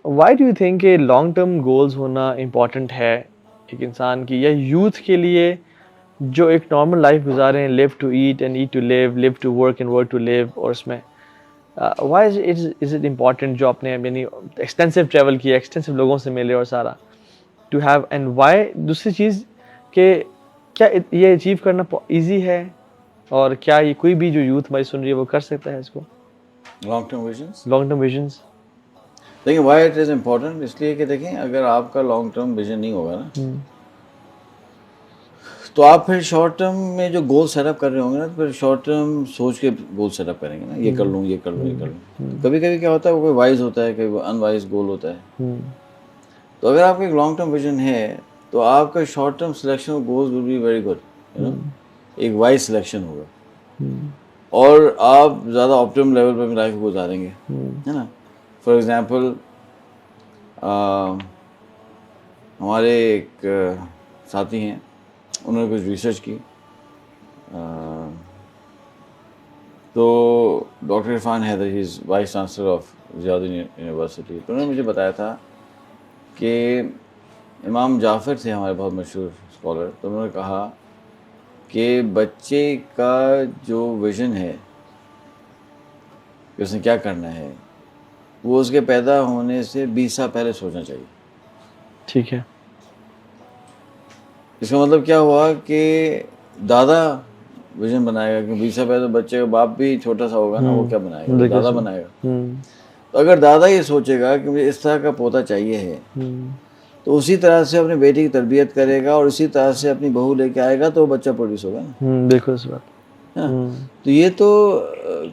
Why do you think कि long term goals होना important है एक इंसान की या यूथ के लिए जो एक नॉर्मल लाइफ गुजारे हैं, live to eat and eat to live to work and work to live, और उसमें व्हाई इज इट इम्पॉर्टेंट जो आपने यानी एक्सटेंसिव ट्रैवल किया, एक्सटेंसिव लोगों से मिले और सारा टू हैव, एंड व्हाई दूसरी चीज़ कि क्या ये अचीव करना ईजी है, और क्या ये कोई भी जो यूथ हमारी सुन रही है वो कर सकता है इसको? Long term visions, long term visions. देखिए वाई इट इज़ इम्पोर्टेंट, इसलिए कि देखें अगर आपका लॉन्ग टर्म विजन नहीं होगा ना, तो आप फिर शॉर्ट टर्म में जो गोल सेटअप कर रहे होंगे ना, तो फिर शॉर्ट टर्म सोच के गोल सेटअप करेंगे ना, ये कर लूँ ये कर लूँ ये कर लूँ। कभी कभी क्या होता है, वो कोई वाइज होता है, कोई अनवाइज गोल होता है। तो अगर आपका एक लॉन्ग टर्म विजन है तो आपका short term selection of goals will be very good, you know, एक वाइज सिलेक्शन होगा और आप ज़्यादा ऑप्टिमम लेवल पर लाइफ को गुजारेंगे, है ना। फॉर एग्जांपल हमारे एक साथी हैं, उन्होंने कुछ रिसर्च की, तो doctor Irfan Haider, he is vice chancellor of Ziauddin university, तो उन्होंने मुझे बताया था कि इमाम जाफ़र थे हमारे बहुत मशहूर स्कॉलर, तो उन्होंने कहा कि बच्चे का जो विज़न है कि उसने क्या करना है, वो उसके पैदा होने से 20 साल पहले सोचना चाहिए। ठीक है। इसका मतलब क्या हुआ कि दादा विजन बनाएगा, कि 20 साल पहले तो बच्चे का बाप भी छोटा सा होगा ना, वो क्या बनाएगा, तो दादा बनाएगा। तो अगर दादा ये सोचेगा कि मुझे इस तरह का पोता चाहिए है, तो उसी तरह से अपने बेटी की तरबियत करेगा और उसी तरह से अपनी बहू लेके आएगा, तो बच्चा प्रोड्यूस होगा ना। बिल्कुल इस बात। तो ये तो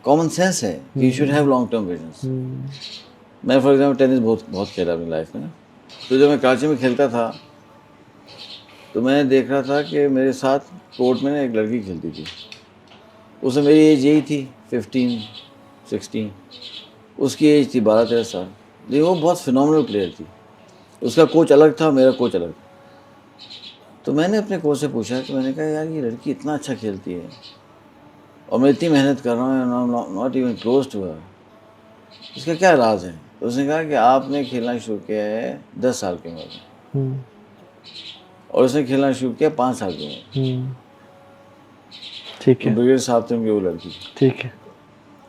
कॉमन सेंस है कि you should have long term visions. मैं फॉर एग्जांपल टेनिस बहुत बहुत खेला अपनी लाइफ में ना, तो जब मैं कराची में खेलता था तो मैंने देख रहा था कि मेरे साथ कोर्ट में ना एक लड़की खेलती थी, उसमें मेरी एज यही थी 15-16, उसकी एज थी 12-13 साल, लेकिन वो बहुत फिनोमिनल प्लेयर थी। उसका कोच अलग था, मेरा कोच अलग था। तो मैंने अपने कोच से पूछा, कि मैंने कहा यार ये लड़की इतना अच्छा खेलती है और मैं इतनी मेहनत कर रहा हूँ, not even close to her, इसका क्या राज है? तो उसने कहा कि आपने खेलना शुरू किया है 10 साल की उम्र में और उसने खेलना शुरू किया 5 साल की उम्र। ठीक है। ब्रिगेड साहब थे उनकी वो लड़की। ठीक है।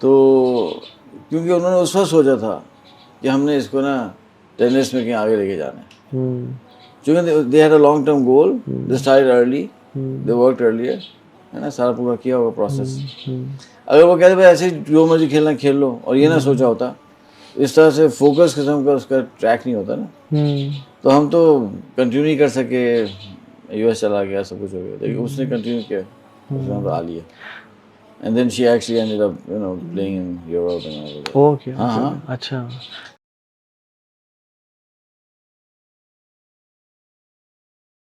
तो क्योंकि उन्होंने उस वक्त सोचा था कि हमने इसको ना टेनिस में कहीं आगे लेके जाना है, क्योंकि they had a long term goal, they started early, they worked earlier, है ना, सारा पूरा किया होगा प्रोसेस। अगर वो कहते भाई ऐसे जो मर्जी खेलना खेल लो और ये ना सोचा होता, इस तरह से फोकस किस्म का उसका ट्रैक नहीं होता ना, तो हम तो कंटिन्यू नहीं कर सके, यूएस चला गया, सब कुछ हो गया, लेकिन उसने कंटिन्यू किया, उसने तो आ लिया, and then she actually ended up, you know, playing in Europe and all that. Okay. हाँ, अच्छा।